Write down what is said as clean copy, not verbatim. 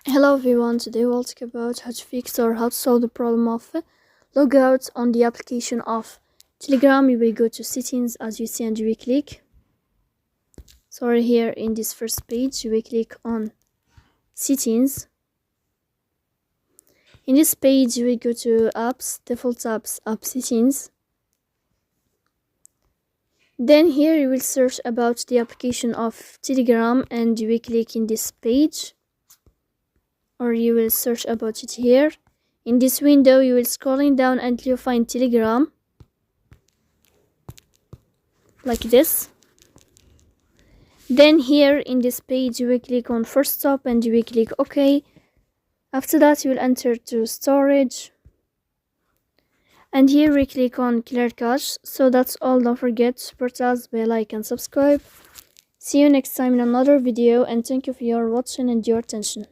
Hello everyone, today we'll talk about how to fix or how to solve the problem of logout on the application of Telegram. You will go to settings as you see and you will click. So here in this first page you will click on settings. In this page you will go to apps, default apps, app settings. Then here you will search about the application of Telegram and you will click in this page. Or you will search about it here. In this window you will scrolling down until you find Telegram like this. Then here in this page you will click on first stop and you will click OK. After that you will enter to storage and here we click on clear cache. So that's all. Don't forget to support us by like and subscribe. See you next time in another video and thank you for your watching and your attention.